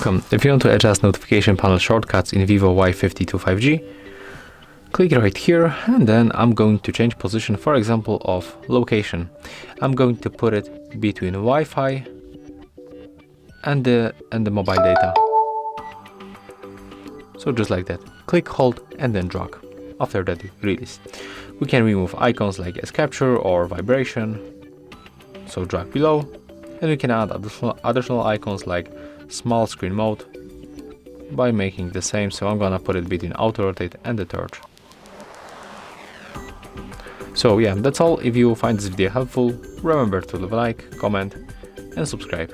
Welcome. If you want to adjust notification panel shortcuts in VIVO Y52 5G, click right here, and then I'm going to change position, for example, of location. I'm going to put it between Wi-Fi and the mobile data. So just like that. Click, hold, and then drag. After that, release. We can remove icons like S capture or vibration. So drag below, and we can add additional icons like small screen mode by making the same. So I'm gonna put it between auto rotate and the third. So yeah, that's all. If you find this video helpful, remember to leave a like, comment, and subscribe.